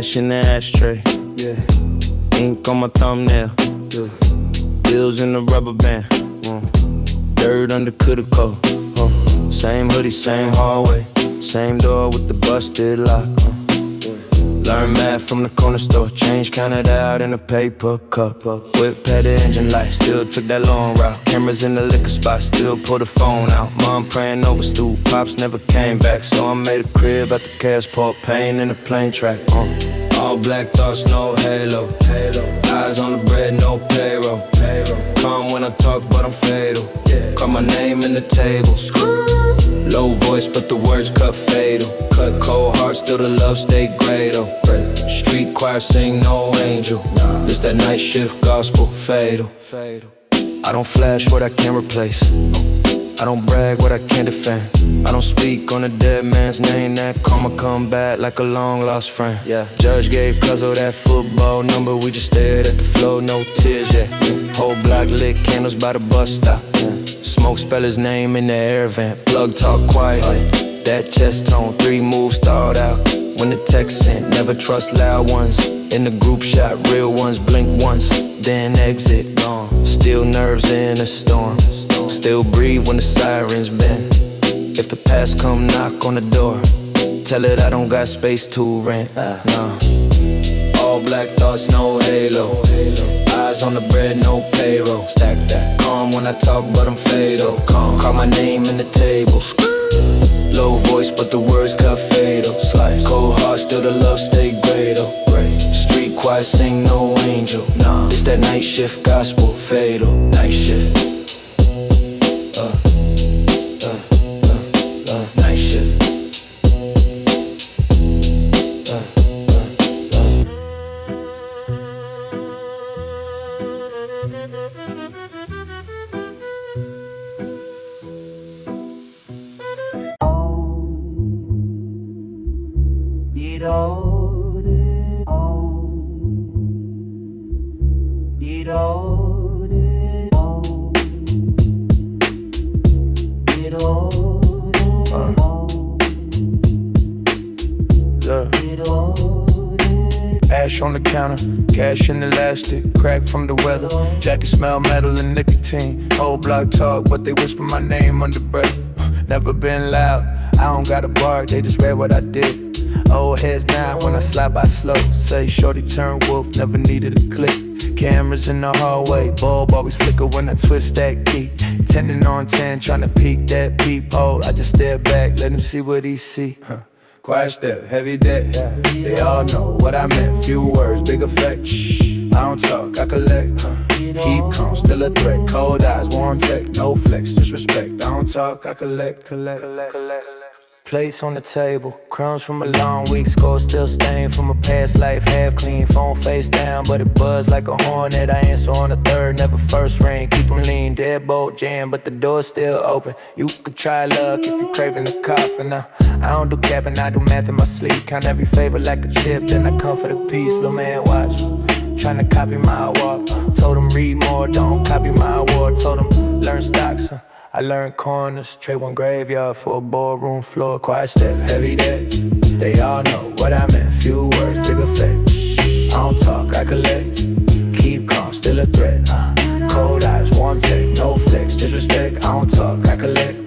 Cash in the ashtray. Yeah. Ink on my thumbnail. Yeah. Bills in the rubber band. Dirt under cuticle. Same hoodie, same hallway. Same door with the busted lock. Learn math from the corner store. Change counted out in a paper cup. Whip had the engine light, still took that long route. Cameras in the liquor spot, still pull the phone out. Mom praying over stool, pops never came back. So I made a crib at the Casport, pain in the plane track. All black thoughts, no halo. Eyes on the bread, no payroll. Calm when I talk, but I'm fatal. Call my name in the table. Low voice, but the words cut fatal. Cut cold heart, still the love stay great. Street choir sing no angel. This that night shift gospel fatal. I don't flash what I can't replace. I don't brag what I can't defend. I don't speak on a dead man's name. That karma come back like a long lost friend. Judge gave Cuzzo that football number. We just stared at the floor, no tears yet. Whole block lit candles by the bus stop. Smoke spell his name in the air vent. Plug talk quietly. That chest tone, 3 moves stalled out. When the text sent, never trust loud ones. In the group shot, real ones blink once, then exit gone. Still nerves in a storm. Still breathe when the sirens bend. If the past come knock on the door, tell it I don't got space to rent. No. All black thoughts, no halo. Eyes on the bread, no payroll. Stack that. Calm when I talk, but I'm fatal. Call my name in the table. Low voice, but the words cut fatal. Cold heart, still the love stay great. Street choir sing no angel. It's that night shift gospel fatal. Night shift. Night shift. Ash on the counter, cash in elastic, crack from the weather. Jacket smell metal and nicotine. Whole block talk, but they whisper my name under breath. Never been loud, I don't got a bark, they just read what I did. Old heads now when I slide by slow. Say shorty turn wolf, never needed a click. Cameras in the hallway, bulb always flicker when I twist that key. 10 on 10, tryna peek that peephole. I just stare back, let him see what he see. Quiet step, heavy debt, they all know what I meant. Few words, big effect. Shh, I don't talk, I collect. Keep calm, still a threat. Cold eyes, warm tech, no flex, just respect. I don't talk, I collect. Plates on the table, crumbs from a long week. Score still stained from a past life, half clean. Phone face down, but it buzz like a hornet. I answer on the third, never first ring. Keep them lean, deadbolt jam, but the door's still open. You could try luck if you craving the coffin. Now, I don't do capping, I do math in my sleep. Count every favor like a chip, then I come for the peace. Little man, watch, tryna copy my walk. Told him read more, don't copy my award. Told him learn stocks, I learned corners, trade one graveyard for a ballroom floor. Quiet step, heavy debt, they all know what I meant. Few words, big effect. I don't talk, I collect. Keep calm, still a threat. Cold eyes, warm tech, no flex, just respect. I don't talk, I collect.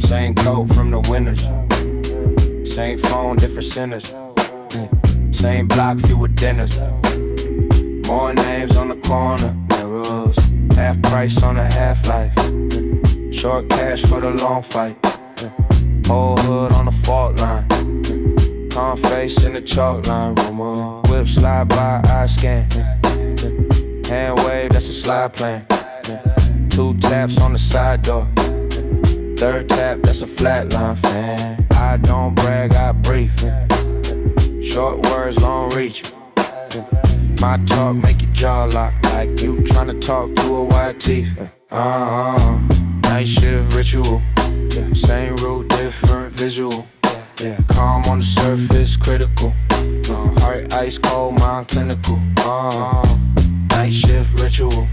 Same coat from the winners. Same phone, different sinners. Same block, fewer dinners. More names on the corner, mirrors. Half price on a half-life. Short cash for the long fight. Whole hood on the fault line. Calm face in the chalk line. Rumor. Whip slide by, eye scan. Hand wave, that's a slide plan. 2 taps on the side door. Third tap, that's a flatline fan. I don't brag, I brief. Short words, long reach. My talk make your jaw lock like you tryna talk through a white teeth. Night shift ritual. Same route, different visual. Calm on the surface, critical. Heart ice cold, mind clinical. Night shift ritual.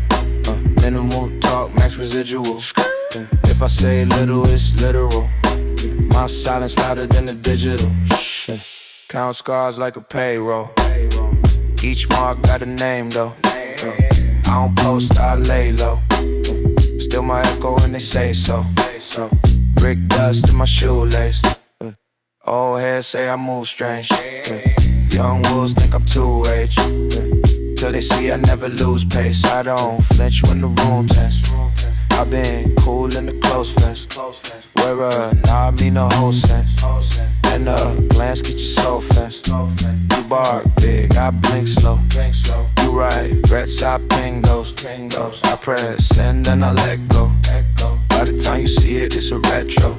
Minimal talk, max residual. If I say little, it's literal. My silence louder than the digital. Count scars like a payroll. Each mark got a name though. I don't post, I lay low. Still my echo when they say so. Brick dust in my shoelace. Old heads say I move strange. Young wolves think I'm too aged. Till they see I never lose pace. I don't flinch when the room tense. I've been cool in the close fence. Where nah, I mean the whole sense. And glance get your soul fenced. You bark big, I blink slow. You right, threats I ping those. I press send and I let go. By the time you see it, it's a retro.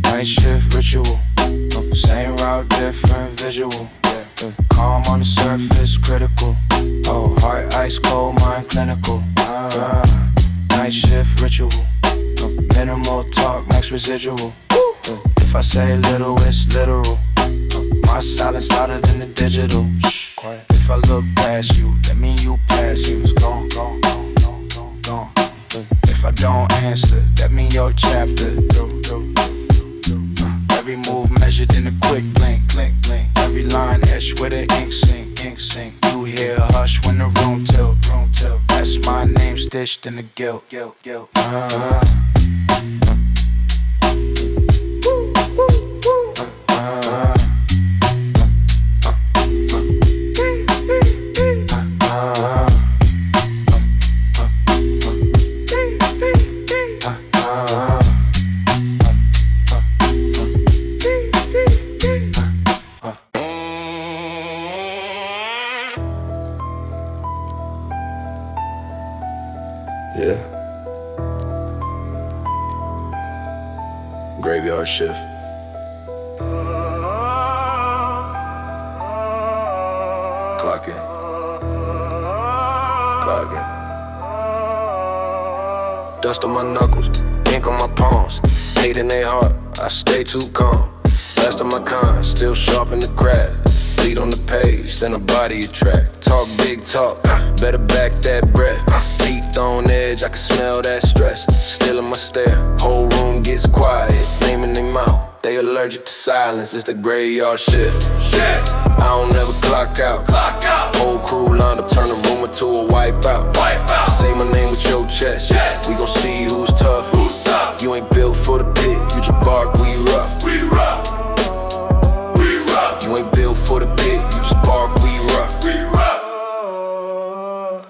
Night shift ritual. Same route, different visual. Calm on the surface, critical. Heart ice cold, mind clinical. Night shift ritual. Minimal talk, max residual. If I say little, it's literal. My silence louder than the digital. If I look past you, that mean you pass you. It's gone. If I don't answer, that mean your chapter through. Every move measured in a quick blink. Every line etched with an ink sink. You hear a hush when the room tilt. That's my name stitched in the guilt. Graveyard shift. Clock in. Dust on my knuckles, ink on my palms. Hate in their heart, I stay too calm. Last of my kind, still sharp in the craft. Bleed on the page, then a body attract. Talk big talk, better back that breath. Teeth on edge, I can smell that stress. Still in my stare, whole room gets quiet. Name in their mouth, they allergic to silence. It's the graveyard shift. I don't ever clock out. Whole crew lined up, turn the room into a wipeout. Say my name with your chest. We gon' see who's tough. You ain't built for the pit, you just bark, we rough. You ain't built for the pit, you just bark, we rough.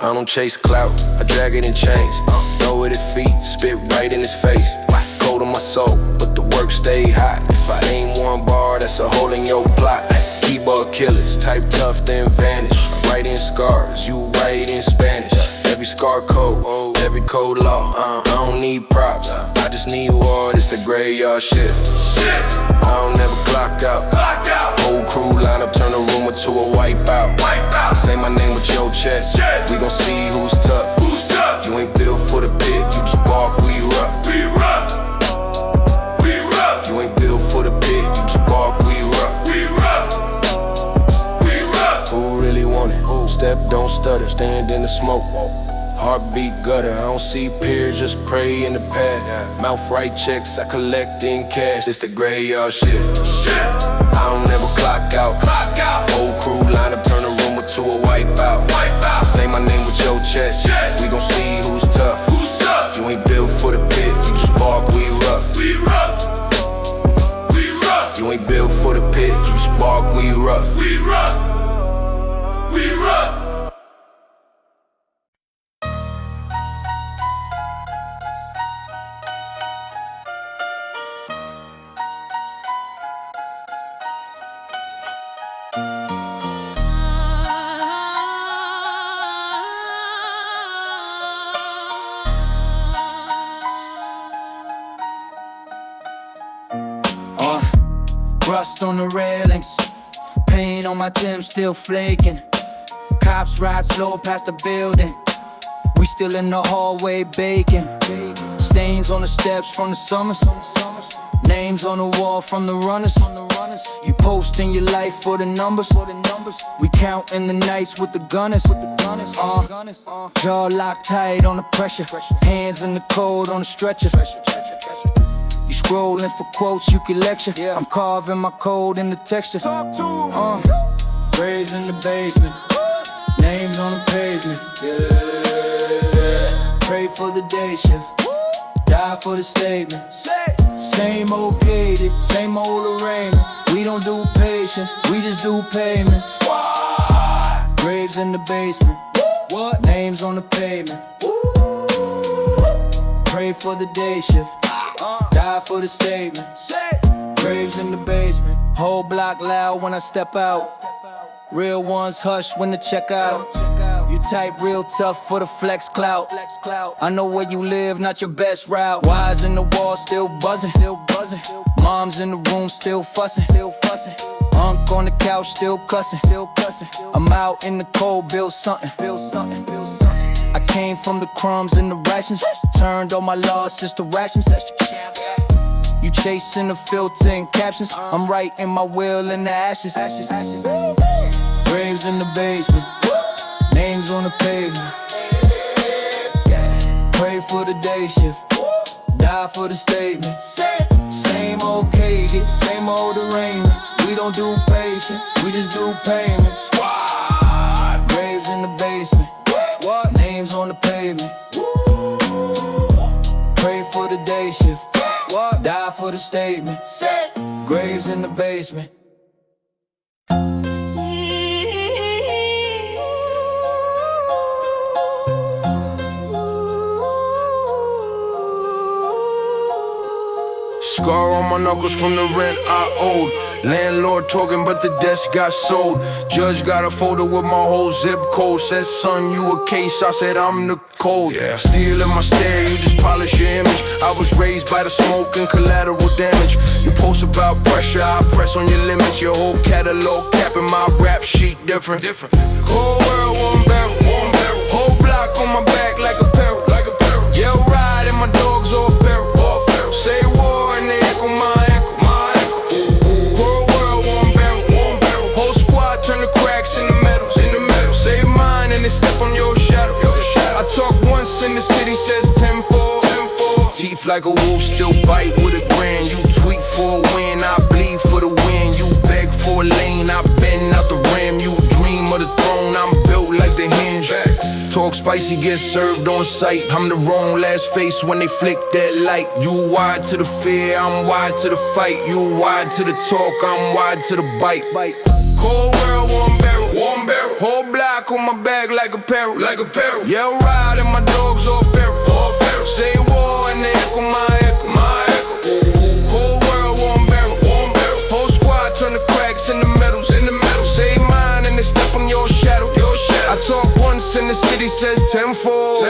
I don't chase clout, I drag it in chains. Throw it at feet, spit right in his face. Cold on my soul, but the work stay hot. If I aim one bar, that's a hole in your plot. Keyboard killers, type tough then vanish. Write in scars, you write in Spanish. Every scar code, every code law. I don't need props, I just need war. It's the graveyard shift. I don't ever clock out. Whole crew line up, turn the room into a wipeout. Say my name with your chest. We gon' see who's tough. You ain't built for the pit, you just bark, we rough. You ain't built for the pit, you just bark, we rough. Who really want it? Step, don't stutter, stand in the smoke. Heartbeat gutter, I don't see peers, just pray in the pad. Mouth right checks, I collect in cash. It's the graveyard shift. I don't ever clock out. Whole crew line up, turn the room into a wipeout. Say my name with your chest. We gon' see who's tough. You ain't built for the pit, you just bark, we rough. You ain't built for the pit, you just bark, we rough. Ice on the railings, paint on my Tim still flaking. Cops ride slow past the building, we still in the hallway baking. Stains on the steps from the summers, names on the wall from the runners. You posting your life for the numbers, we counting the nights with the gunners. Jaw locked tight on the pressure, hands in the cold on the stretcher. You scrolling for quotes you can lecture, I'm carving my code in the texture. Graves in the basement, names on the pavement. Pray for the day shift, die for the statement. Same old cadence, same old arraignments. We don't do patience, we just do payments. Graves in the basement, names on the pavement. Pray for the day shift, die for the statement. Graves in the basement. Whole block loud when I step out, real ones hush when the check out. You type real tough for the flex clout. I know where you live, not your best route. Wires in the wall still buzzing. Mom's in the room still fussing. Unc on the couch still cussing. I'm out in the cold, build something. I came from the crumbs and the rations, turned all my losses to rations. You chasing the filter and captions, I'm writing my will in the ashes. Graves in the basement, names on the pavement. Pray for the day shift, die for the statement. Same old cadence, same old arraignments. We don't do patience, we just do payments. Graves in the basement, names on the pavement. Pray for the day shift, die for the statement. Graves in the basement. Scar on my knuckles from the rent I owed. Landlord talking but the desk got sold. Judge got a folder with my whole zip code. Said son you a case, I said I'm the code. Steel in my stare, you just polish your image. I was raised by the smoke and collateral damage. You post about pressure, I press on your limits. Your whole catalog capping my rap sheet different. Cold world, one barrel. Whole block on my back like a peril. Yeah, ride and my dogs all feral. Say war and they echo my echo. Cold world, one barrel. Whole squad turn the cracks in the metals. Say mine and they step on your shadow. I talk once in the city, says tenfold. Teeth like a wolf, still bite with a grin. You tweet for a win, I bleed for the win. You beg for a lane, I bend out the rim. You dream of the throne, I'm built like the hinge. Talk spicy, get served on sight. I'm the wrong last face when they flick that light. You wide to the fear, I'm wide to the fight. You wide to the talk, I'm wide to the bite. Cold world, one barrel. Whole block on my back like a peril. Yeah, ride and my dogs all feral. Say war and they echo my echo. Cold world, one barrel. Whole squad turn the cracks in the metals. Say mine and they step on your shadow. I talk once in the city, says tenfold.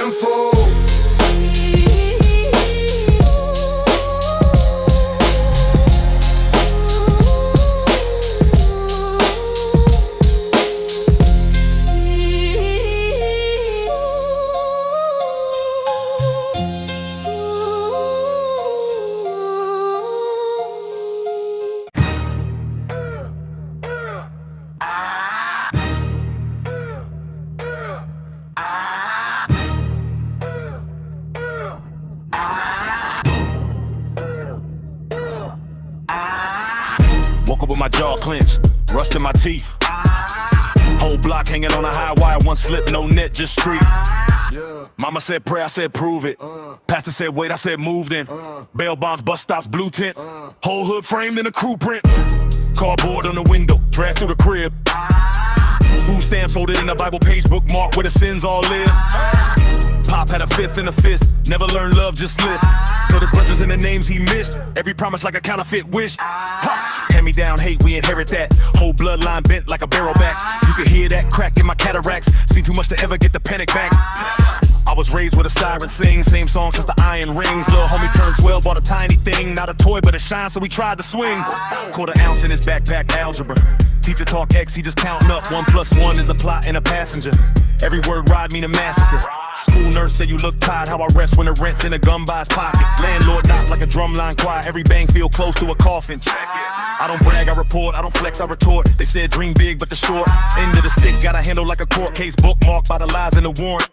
Woke up with my jaw clenched, rust in my teeth. Whole block hanging on a high wire, one slip, no net, just street. Mama said pray, I said prove it. Pastor said wait, I said move then. Bail bonds, bus stops, blue tent. Whole hood framed in a crew print. Cardboard on the window, draft through the crib. Food stand folded in a Bible page, bookmark where the sins all live. Pop had a fifth in a fist, never learned love, just list. Know the grudges and the names he missed, every promise like a counterfeit wish. Hand me down hate, we inherit that. Whole bloodline bent like a barrel back. You could hear that crack in my cataracts. Seen too much to ever get the panic back. I was was raised with a siren sing. Same song since the iron rings. Lil' homie turned 12, bought a tiny thing. Not a toy, but a shine, so we tried to swing. Quarter ounce in his backpack, algebra. Teacher talk X, he just counting up. 1 + 1 is a plot and a passenger. Every word ride mean a massacre. School nurse said you look tired. How I rest when the rent's in a gun by his pocket. Landlord knock like a drumline choir. Every bang feel close to a coffin. I don't brag, I report. I don't flex, I retort. They said dream big, but the short end of the stick got a handle like a court case bookmarked by the lies in the warrant.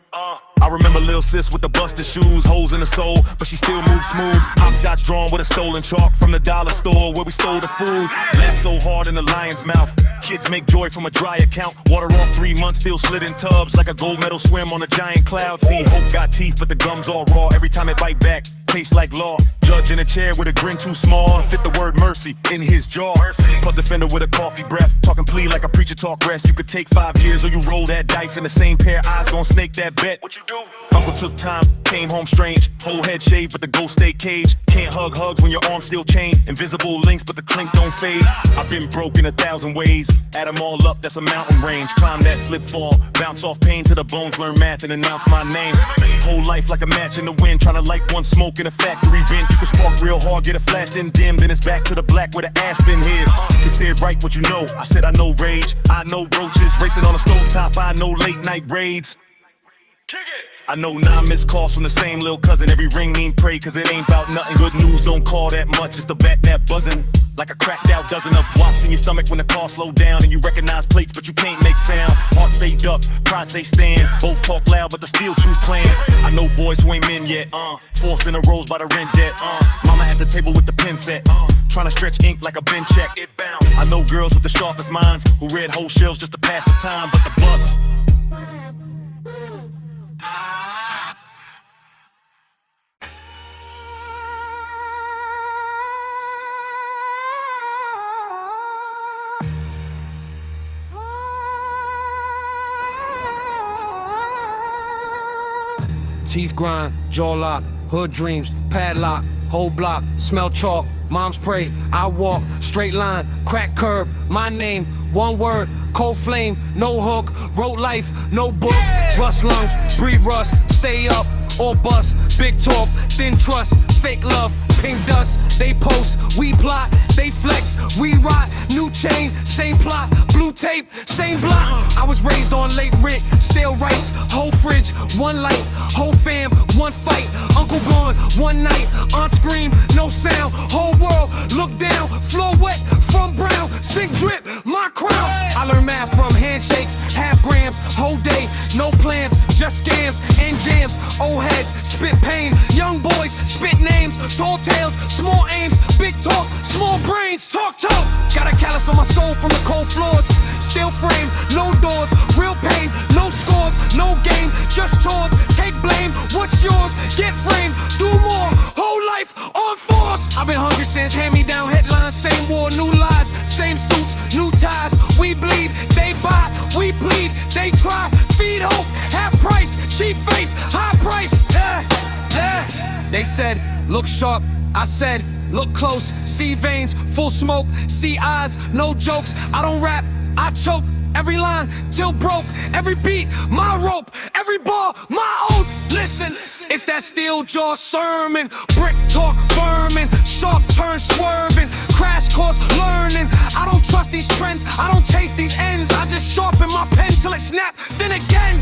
I remember Lil Sis with the busted shoes, holes in the sole, but she still moves smooth. Hopscotch drawn with a stolen chalk from the dollar store where we sold the food. Laugh so hard in the lion's mouth. Kids make joy from a dry account. Water off 3 months, still slid in tubs like a gold medal swim on a giant cloud. See, hope got teeth, but the gums all raw. Every time it bite back, tastes like law. Judge in a chair with a grin too small to fit the word mercy in his jaw. Put defender with a coffee breath, talking plea like a preacher talk rest. You could take 5 years or you roll that dice, and the same pair of eyes gon' snake that bet. What you do? Uncle took time, came home strange. Whole head shaved, but the ghost stay caged. Can't hug hugs when your arms still chained. Invisible links, but the clink don't fade. I've been broke in 1,000 ways. Add them all up, that's a mountain range. Climb that slip fall, bounce off pain to the bones, learn math and announce my name. Whole life like a match in the wind, trying to light one smoke in a factory vent. You can spark real hard, get a flash, then dim, then it's back to the black where the ash been hid. Consider right what you know. I said I know rage, I know roaches racing on a stovetop. I know late night raids. Kick it. I know 9 missed calls from the same little cousin. Every ring mean pray, cause it ain't about nothing. Good news don't call that much, it's the bat that buzzing. Like a cracked out dozen of wops in your stomach when the car slow down. And you recognize plates, but you can't make sound. Heart say duck, pride say stand. Both talk loud, but the still choose plans. I know boys who ain't men yet, forced in the rows by the rent debt, Mama at the table with the pen set, trying to stretch ink like a bin check, it bounce. I know girls with the sharpest minds who read whole shelves just to pass the time. But the bus, teeth grind, jaw lock, hood dreams, padlock, whole block, smell chalk, moms pray, I walk, straight line, crack curb, my name, one word, cold flame, no hook, wrote life, no book, rust lungs, breathe rust, stay up, or bust, big talk, thin trust, fake love, pink dust, they post, we plot, they flex, we rot, new chain, same plot, blue tape, same block. I was raised on late rent, stale rice, whole fridge, one light, whole fam, one fight, uncle gone, one night, on scream, no sound, whole world, look down, floor wet, from brown, sink drip, my crown. I learned math from handshakes, half grams, whole day, no plans, just scams and jams, old heads, spit pain, young boys, spit names, tall tales, small aims, big talk, small brains, talk. Got a callus on my soul from the cold floors, still frame, no doors, real pain, no scores, no game, just chores, take blame, what's yours, get framed, do more, whole life on force. I've been hungry since hand-me-down headlines, same war, new lies, same suits, new ties, we bleed, they buy, we plead, they try, feed hope, half price, cheap faith, high price, They said, look sharp, I said, look close, see veins, full smoke, see eyes, no jokes, I don't rap, I choke, every line till broke, every beat, my rope, every bar, my oaths, listen, it's that steel jaw sermon, brick talk vermin, sharp turn swerving, crash course learning, I don't trust these trends, I don't chase these ends, I just sharpen my pen till it snap, then again,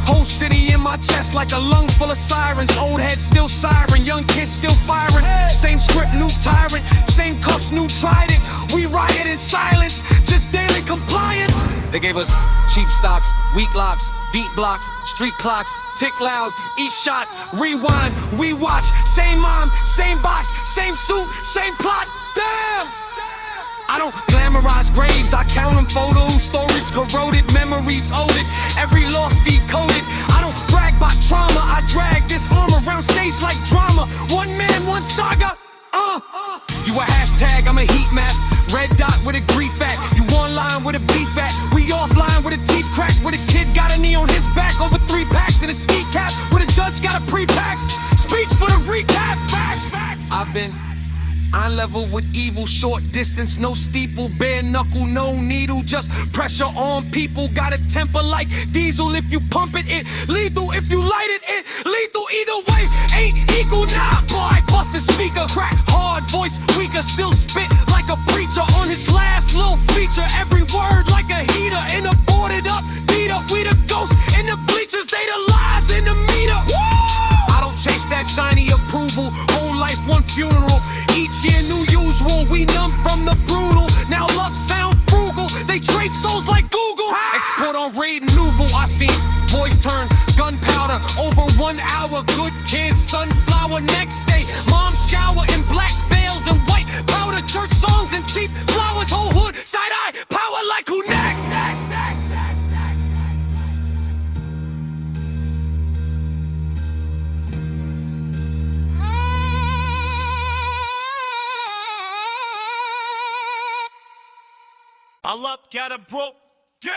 whole city in my chest like a lung full of sirens. Old head still siren, young kids still firing. Same script, new tyrant. Same cuffs, new trident. We riot in silence, just daily compliance. They gave us cheap stocks, weak locks, deep blocks, street clocks, tick loud, each shot, rewind, we watch. Same mom, same box, same suit, same plot. Damn! I don't glamorize graves, I count them photos, stories corroded, memories owed it, every loss decoded. I don't brag about trauma, I drag this arm around stage like drama. One man, one saga, You a hashtag, I'm a heat map, red dot with a grief at. You online with a beef at, we offline with a teeth crack. With a kid got a knee on his back, over 3 packs in a ski cap. With a judge got a pre-pack, speech for the recap, facts. I've been I level with evil, short distance, no steeple, bare knuckle, no needle, just pressure on people. Got a temper like diesel. If you pump it, it lethal. If you light it, it lethal. Either way, ain't equal. Nah, boy, bust the speaker, crack hard, voice weaker, still spit like a preacher on his last little feature. Every word like a heater in a boarded up, beat up. We the ghosts in the bleachers, they the lies in the meter. Woo! I don't chase that shiny approval. Whole life, one funeral. Each year, new usual. We numb from the brutal. Now love sound frugal. They trade souls like Google. Export on raid Nouveau. I seen boys turn gunpowder over 1 hour. Good kids, sunflower. Next day, mom shower in black veils and white powder. Church songs and cheap flowers. Whole hood, side eye, power like who next? All up, got a broke dick.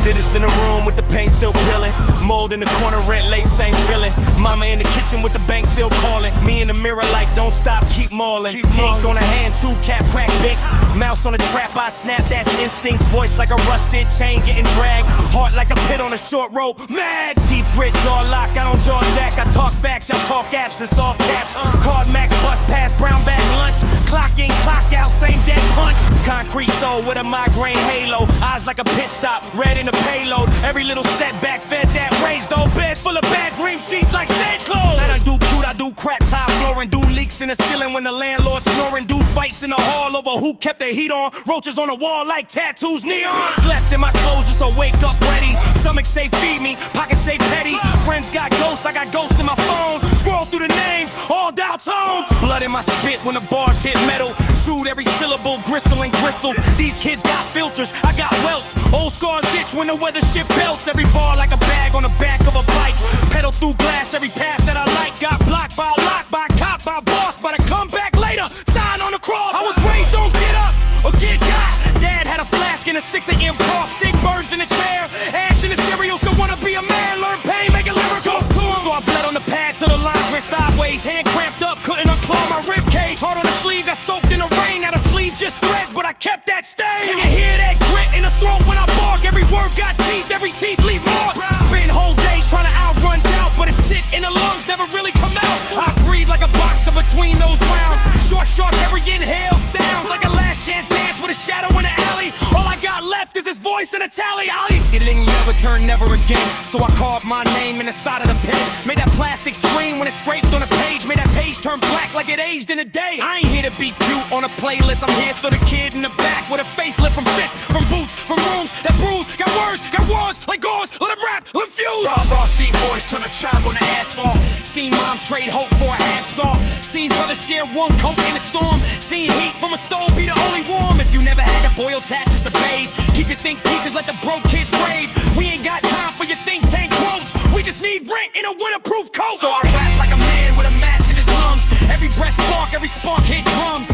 Did this in the room with the paint still peeling. Mold in the corner, rent late, same feeling. Mama in the kitchen with the bank still calling. Me in the mirror like don't stop, keep mauling. Ink on a hand, true cap, crack big. Mouse on the trap, I snap, that's instincts. Voice like a rusted chain getting dragged. Heart like a pit on a short rope. Mad teeth grit, jaw lock, I don't jaw jack. I talk facts, y'all talk absence, off caps. Card max, bust pass, brown bag lunch. Clock in, clock out, same dead punch. Concrete soul with a migraine halo. Eyes like a pit stop, red in the payload. Every little setback fed that rage though. Bed full of bad dreams, sheets like stage clothes. I do cute, I do crack top flooring. Do leaks in the ceiling when the landlord's snoring. Do fights in the hall over who kept the heat on. Roaches on the wall like tattoos, neon. Slept in my clothes just to wake up ready. Stomach say feed me, pockets say petty. Friends got ghosts, I got ghosts in my phone. Scroll through the names, all dial tones. Blood in my spit when the bars hit metal. Chewed every syllable, gristle and gristle. These kids got filters, I got welts. Old scars itch when the weather shit belts. Every bar like a bag on the back of a bike. Pedal through glass, every path that I like. Got blocked by a lock, by a cop, by a boss. By the comeback later, sign on the cross. I was raised, don't get up or get got. Dad had a flask and a 6 a.m. cough. Sick birds in the chair, ash in the cereal. So wanna be a man, learn pain, make it lyrical. So I bled on the pad till the lines went sideways. Hand cramped up, couldn't unclaw my rib cage. Hard on the sleeve, got soaked in the rain. Now the sleeve just threads, but I kept that stain. You can hear that grit in the throat when I bark. Every word got teeth, every teeth leave marks. Spend whole days trying to outrun doubt, but it sit in the lungs, never really come out. I breathe like a boxer between those rounds. Short, sharp, every inhale sounds like a last chance dance with a shadow in the alley. All I got left is his voice in a tally. It didn't never turn, never again. So I carved my name in the side of the pen. Made that plastic scream when it scraped on the page. Made that page turn black like it aged in a day. I ain't here to be cute on a playlist. I'm here so the kid in the back with a facelift from fists, from boots, from rooms that bruise. Got words, got wars like gauze. Let them rap, let them fuse. Raw, see boys turn a tribe on the asphalt. Seen moms trade hope for a half salt. Seen brothers share one coat in a storm. Seen heat from a stove be the only warm. If you never had to boil tap just to bathe, keep your think pieces like the broke kid's grave. We ain't got time for your think tank quotes. We just need rent in a winterproof coat. So I rap like a man with a match in his lungs. Every breath spark, every spark hit drums.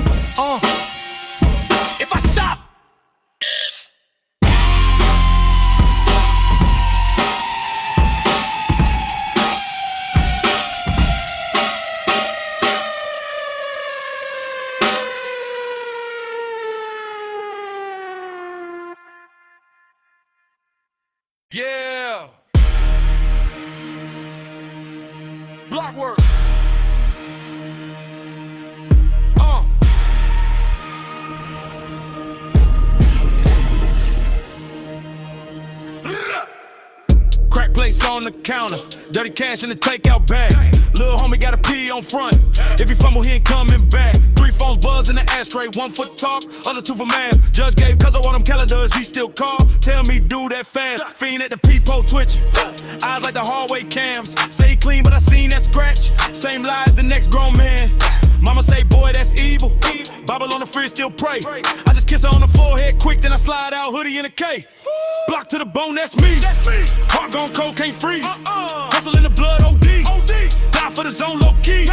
If I stop. Yeah. Block work. Crack plates on the counter, dirty cash in the takeout bag. Little homie got a P on front. If he fumble, he ain't coming back. 3 phones buzz in the ashtray, 1 foot talk, other 2 for math. Judge gave cuz I want him calendars, he still call. Tell me do that fast. Fiend at the peephole twitching. Eyes like the hallway cams. Say he clean, but I seen that scratch. Same lies the next grown man. Mama say, boy, that's evil. Bible on the fridge, still pray. I just kiss her on the forehead quick, then I slide out, hoodie in a K. Block to the bone, that's me. Heart gon' cocaine freeze. Hustle in the blood, OD. Die for the zone, low key.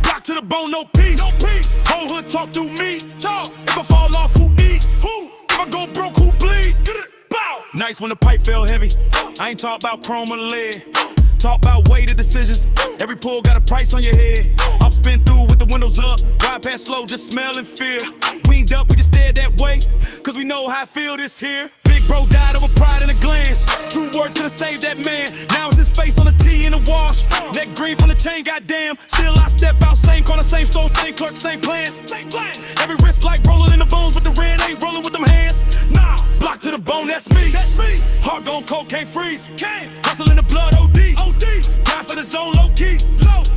Block to the bone, no peace. Whole hood talk through me. If I fall off, who eat? If I go broke, who bleed? Bow. Nights when the pipe fell heavy. I ain't talk about chrome or lead. Talk about weighted decisions. Every pull got a price on your head. I'm spin through with the windows up. Ride past slow, just smelling fear. We ain't up, we just stared that way. Cause we know how I feel this here. Big bro died over pride in a glance. True words could've saved that man. Now it's his face on the tee in the wash. Neck green from the chain, goddamn. Still I step out, same corner, same store, same clerk, same plan. Every wrist like rolling in the bones, but the red ain't rolling with them hands. Nah, block to the bone, that's me. Heart gon' cocaine freeze. Hustle in the blood, OD. Die for the zone, low key.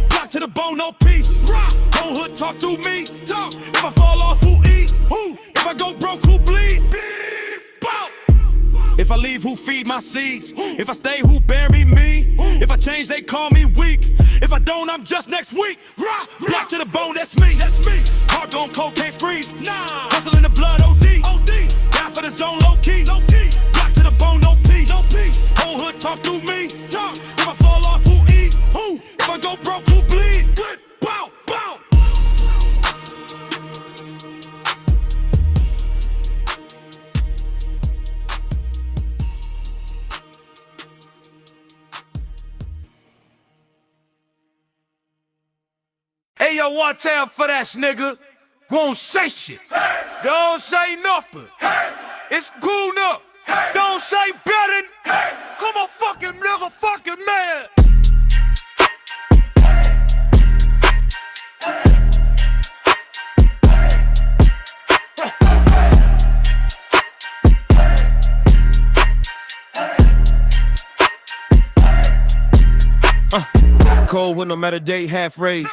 Block to the bone, no peace. Whole hood talk through me. If I fall off, who eat? If I go broke, who bleed? If I leave, who feed my seeds? If I stay, who bury me? If I change, they call me weak. If I don't, I'm just next week. Block to the bone, that's me. Heart gon' cocaine freeze. Hustle in the blood, OD. Die for the zone, low key. Block to the bone, no peace. Whole hood talk through me. If I fall off, who eat? If I go broke, who bleed? Bow, bow. Hey, yo, watch out for that nigga. Won't say shit. Don't say nothing. It's cool enough. Don't say better. Come on, fucking nigga, fucking man. Cold with no matter day, half raised.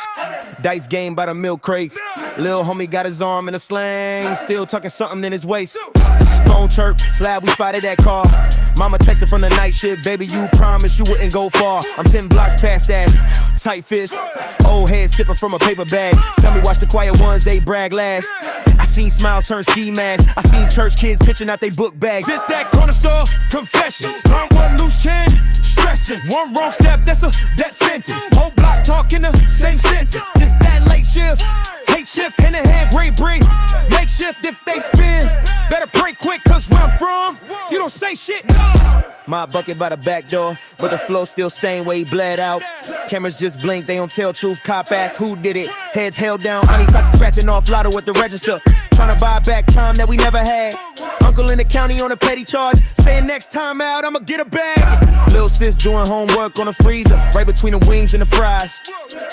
Dice game by the milk crates. Lil homie got his arm in a sling, still tucking something in his waist. Phone chirp, slab, we spotted that car. Mama texted from the night shift, baby, you promised you wouldn't go far. I'm 10 blocks past that, tight fist. Old head sipping from a paper bag. Tell me watch the quiet ones, they brag last. I seen smiles turn ski masks. I seen church kids pitching out they book bags. This that corner store confession. Pump one loose chain, stressing. One wrong step, that's a death sentence. Whole block talking the same sentence. This that late shift, hate shift, hand in hand, great bring. Make shift if they spin. Better pray quick, cause where I'm from, you don't say shit. My bucket by the back door, but the flow still stained where he bled out. Cameras just blink, they don't tell truth. Cop ass, who did it? Heads held down, honey socks scratching off lotto at the register. Trying to buy back time that we never had. Uncle in the county on a petty charge, saying next time out I'ma get a bag. Lil sis doing homework on the freezer, right between the wings and the fries.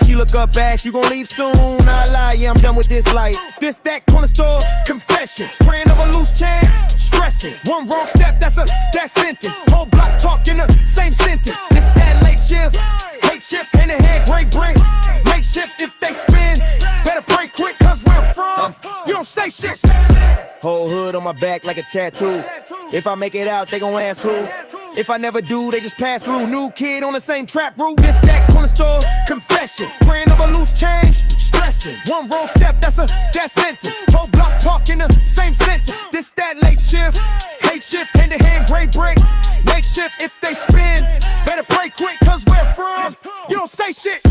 She look up, ask, you gon' leave soon? I lie, yeah, I'm done with this life. This that corner store confession, praying of a loose chain, stressing. One wrong step, that's a death sentence. Whole block talking the same sentence. This that late shift, hate shift, hand in hand, great bring. Make shift if they spin. Better pray quick, cause where I'm from, you don't say shit. Whole hood on my back like a tattoo. If I make it out, they gon' ask who. If I never do, they just pass through. New kid on the same trap route. This that corner store confession, praying of a loose change, stressing. One wrong step, that's a death sentence. Whole block talking the same sentence. This that late shift, hate shift, hand in hand, great break. Make shift if they spin. Better pray quick, cause where I'm from, you don't say shit.